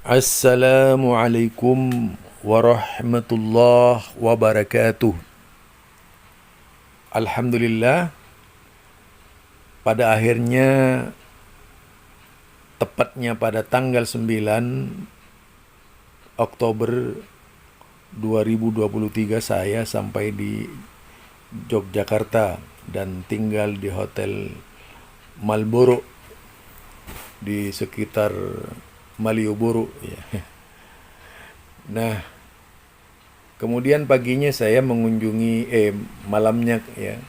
Assalamualaikum warahmatullahi wabarakatuh. Alhamdulillah, pada akhirnya tepatnya pada tanggal 9 Oktober 2023 saya sampai di Yogyakarta dan tinggal di Hotel Malboro di sekitar Malioboro ya. Nah, kemudian paginya saya mengunjungi malamnya ya,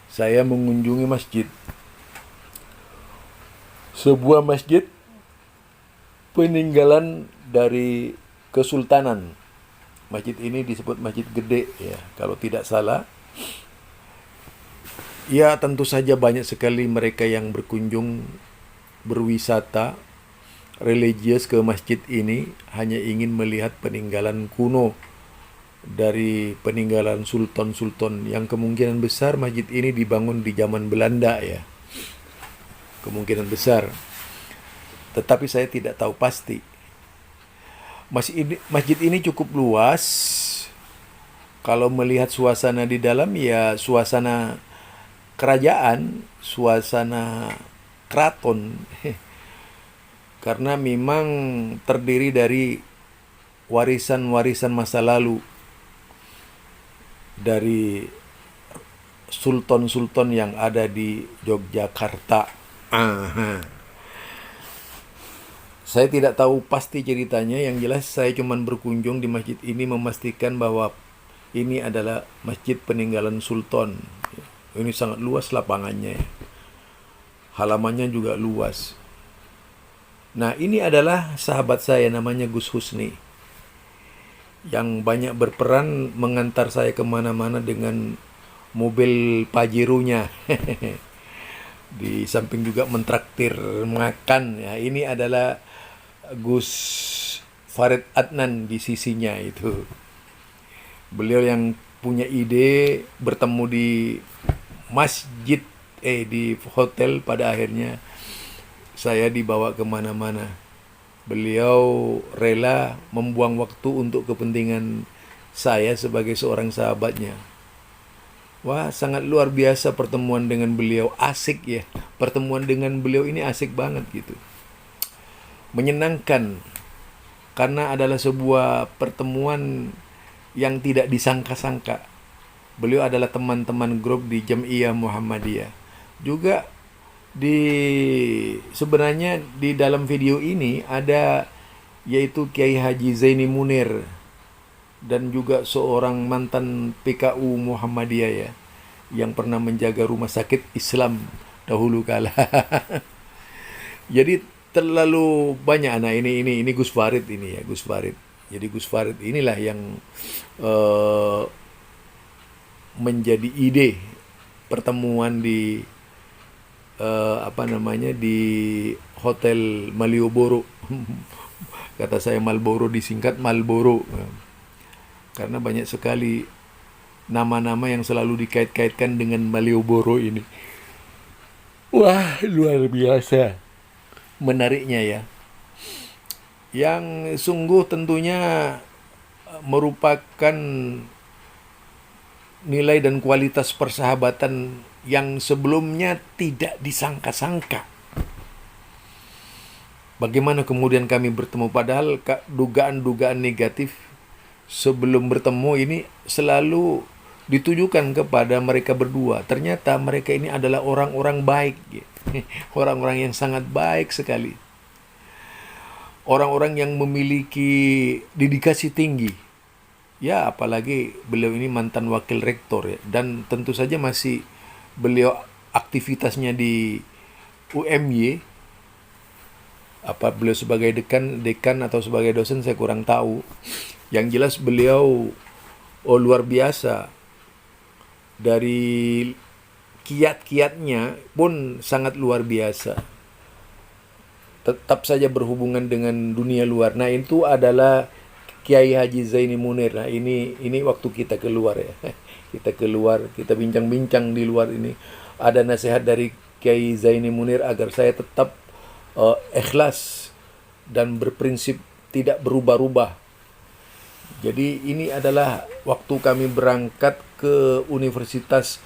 saya mengunjungi masjid. Sebuah masjid peninggalan dari Kesultanan. Masjid ini disebut Masjid Gede ya, kalau tidak salah. Ya, tentu saja banyak sekali mereka yang berkunjung berwisata religius ke masjid ini hanya ingin melihat peninggalan kuno dari peninggalan sultan-sultan yang kemungkinan besar masjid ini dibangun di zaman Belanda ya. Kemungkinan besar. Tetapi saya tidak tahu pasti. Masjid ini cukup luas. Kalau melihat suasana di dalam ya suasana kerajaan, suasana keraton. Karena memang terdiri dari warisan-warisan masa lalu dari sultan-sultan yang ada di Yogyakarta. Aha. Saya tidak tahu pasti ceritanya, yang jelas saya cuma berkunjung di masjid ini memastikan bahwa ini adalah masjid peninggalan sultan. Ini sangat luas lapangannya. Halamannya juga luas. Nah, ini adalah sahabat saya namanya Gus Husni yang banyak berperan mengantar saya kemana-mana dengan mobil Pajeronya. Di samping juga mentraktir makan ya. Ini adalah Gus Farid Adnan di sisinya itu. Beliau yang punya ide bertemu di masjid di hotel, pada akhirnya saya dibawa kemana-mana. Beliau rela membuang waktu untuk kepentingan saya sebagai seorang sahabatnya. Wah, sangat luar biasa pertemuan dengan beliau. Asik ya. Pertemuan dengan beliau ini asik banget gitu. Menyenangkan. Karena adalah sebuah pertemuan yang tidak disangka-sangka. Beliau adalah teman-teman grup di Jam'iyah Muhammadiyah. Juga sebenarnya di dalam video ini ada yaitu Kiai Haji Zaini Munir dan juga seorang mantan PKU Muhammadiyah ya, yang pernah menjaga rumah sakit Islam dahulu kala. Jadi terlalu banyak. Nah, ini Gus Farid ini ya, Gus Farid. Jadi Gus Farid inilah yang menjadi ide pertemuan di di Hotel Malioboro. Kata saya Malboro disingkat Malboro. Karena banyak sekali nama-nama yang selalu dikait-kaitkan dengan Malioboro ini. Wah, luar biasa menariknya ya. Yang sungguh tentunya merupakan nilai dan kualitas persahabatan yang sebelumnya tidak disangka-sangka. Bagaimana kemudian kami bertemu, padahal dugaan-dugaan negatif sebelum bertemu ini selalu ditujukan kepada mereka berdua. Ternyata mereka ini adalah orang-orang baik, orang-orang yang sangat baik sekali, orang-orang yang memiliki dedikasi tinggi. Ya, apalagi beliau ini mantan wakil rektor ya, dan tentu saja masih beliau aktivitasnya di UMY. Apa beliau sebagai dekan atau sebagai dosen saya kurang tahu. Yang jelas beliau luar biasa. Dari kiat-kiatnya pun sangat luar biasa. Tetap saja berhubungan dengan dunia luar. Nah, itu adalah Kiai Haji Zaini Munir. Nah, ini waktu kita keluar ya. Kita keluar, kita bincang-bincang di luar ini. Ada nasihat dari Kiai Zaini Munir agar saya tetap ikhlas dan berprinsip tidak berubah-ubah. Jadi ini adalah waktu kami berangkat ke Universitas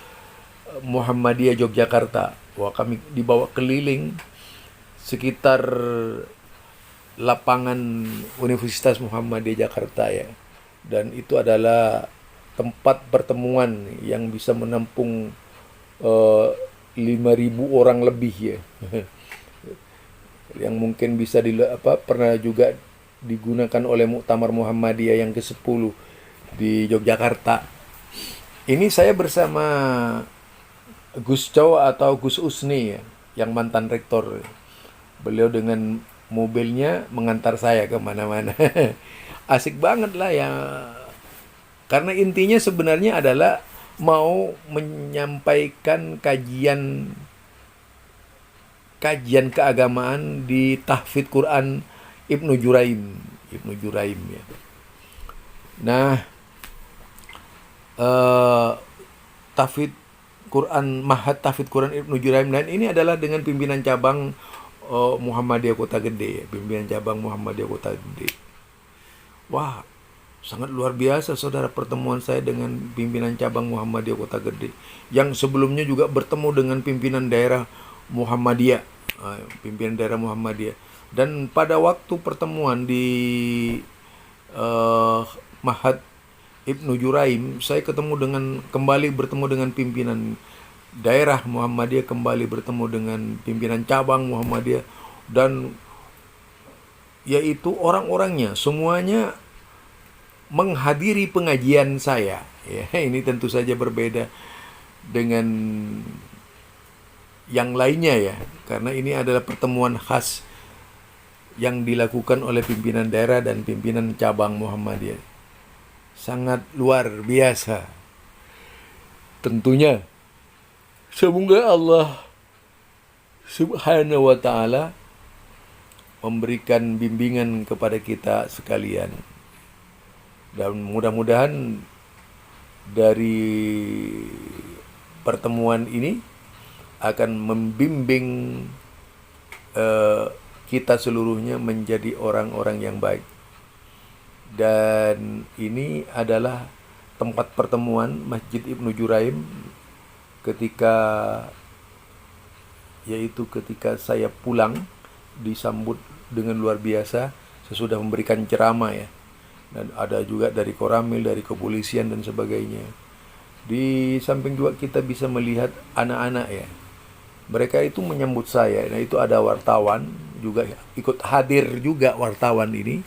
Muhammadiyah Yogyakarta. Wah, kami dibawa keliling sekitar lapangan Universitas Muhammadiyah Jakarta ya. Dan itu adalah tempat pertemuan yang bisa menampung 5.000 orang lebih ya. Yang mungkin bisa pernah juga digunakan oleh Muktamar Muhammadiyah yang ke-10 di Yogyakarta. Ini saya bersama Gus Chow atau Gus Usni ya, yang mantan rektor. Beliau dengan mobilnya mengantar saya kemana-mana. Asik banget lah ya. Karena intinya sebenarnya adalah mau menyampaikan kajian keagamaan di tahfidz Quran Ibnu Juraim ya. Nah, tahfidz Quran Mahat Tahfidz Quran Ibnu Juraim, dan ini adalah dengan pimpinan cabang Muhammadiyah Kota Gede, pimpinan cabang Muhammadiyah Kota Gede. Wah, sangat luar biasa saudara pertemuan saya dengan pimpinan cabang Muhammadiyah Kota Gede, yang sebelumnya juga bertemu dengan pimpinan daerah Muhammadiyah, dan pada waktu pertemuan di Mahat Ibnu Juraim, saya kembali bertemu dengan pimpinan daerah Muhammadiyah, kembali bertemu dengan pimpinan cabang Muhammadiyah, dan yaitu orang-orangnya semuanya menghadiri pengajian saya. Ya, ini tentu saja berbeda dengan yang lainnya ya, karena ini adalah pertemuan khas yang dilakukan oleh pimpinan daerah dan pimpinan cabang Muhammadiyah. Sangat luar biasa. Tentunya semoga Allah Subhanahu wa ta'ala memberikan bimbingan kepada kita sekalian. Dan mudah-mudahan dari pertemuan ini akan membimbing kita seluruhnya menjadi orang-orang yang baik. Dan ini adalah tempat pertemuan Masjid Ibnu Juraim ketika saya pulang, disambut dengan luar biasa sesudah memberikan ceramah ya. Dan ada juga dari Koramil, dari kepolisian dan sebagainya. Di samping juga kita bisa melihat anak-anak ya. Mereka itu menyambut saya. Nah, itu ada wartawan juga ikut hadir juga, wartawan ini.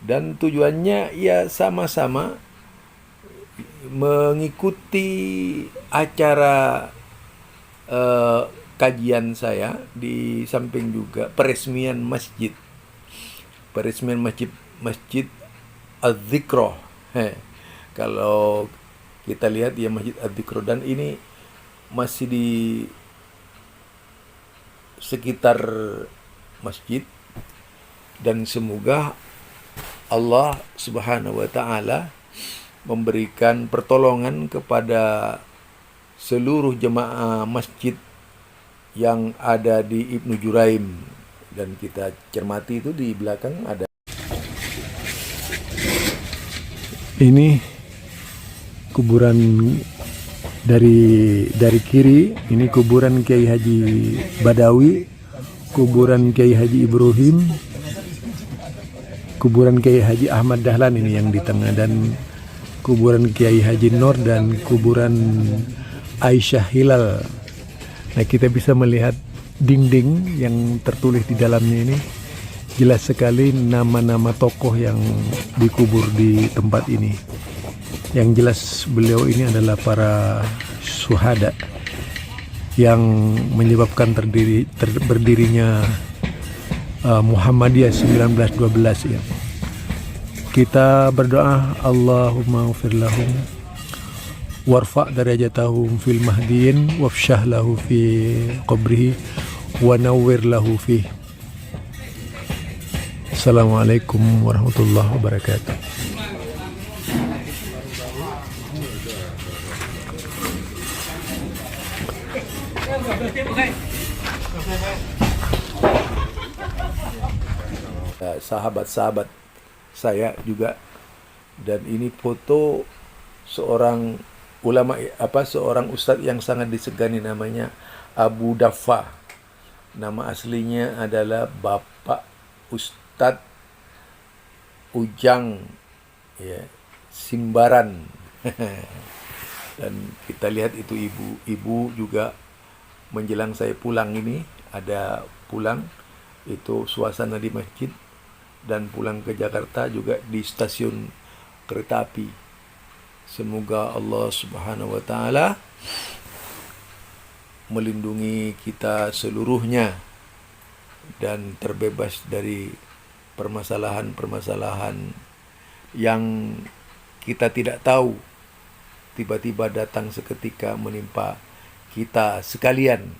Dan tujuannya ya sama-sama mengikuti acara kajian saya, di samping juga peresmian masjid Az-Zikro. Kalau kita lihat ya Masjid Az-Zikro, dan ini masih di sekitar masjid, dan semoga Allah Subhanahu wa ta'ala memberikan pertolongan kepada seluruh jemaah masjid yang ada di Ibnu Juraim. Dan kita cermati itu di belakang ada. Ini kuburan dari kiri, ini kuburan Kiai Haji Badawi, kuburan Kiai Haji Ibrahim, kuburan Kiai Haji Ahmad Dahlan ini yang di tengah, dan kuburan Kiai Haji Nur, dan kuburan Aisyah Hilal. Nah, kita bisa melihat dinding yang tertulis di dalamnya ini. Jelas sekali nama-nama tokoh yang dikubur di tempat ini. Yang jelas beliau ini adalah para syuhada yang menyebabkan berdirinya Muhammadiyah 1912 ya. Kita berdoa, Allahumma ghfir lahum warfa' darajatahum fil mahdiyin wafsyah lahu fi qabrihi wa nawwir lahu fi. Assalamualaikum warahmatullahi wabarakatuh. sahabat-sahabat saya juga. Dan ini foto seorang ulama, seorang ustadz yang sangat disegani, namanya Abu Daffa. Nama aslinya adalah Bapak Ustadz Ujang, ya, Simbaran. Dan kita lihat itu ibu juga menjelang saya pulang ini, ada pulang itu suasana di masjid, dan pulang ke Jakarta juga di stasiun kereta api. Semoga Allah Subhanahu wa taala melindungi kita seluruhnya dan terbebas dari permasalahan-permasalahan yang kita tidak tahu tiba-tiba datang seketika menimpa kita sekalian.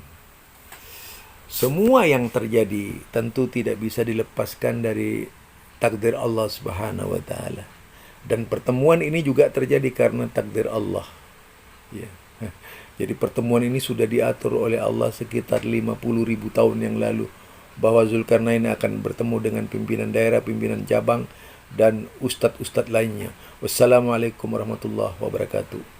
Semua yang terjadi tentu tidak bisa dilepaskan dari takdir Allah Subhanahu wa taala. Dan pertemuan ini juga terjadi karena takdir Allah. Ya. Jadi pertemuan ini sudah diatur oleh Allah sekitar 50.000 tahun yang lalu, bahwa Zulkarnain akan bertemu dengan pimpinan daerah, pimpinan cabang, dan ustadz-ustadz lainnya. Wassalamualaikum warahmatullahi wabarakatuh.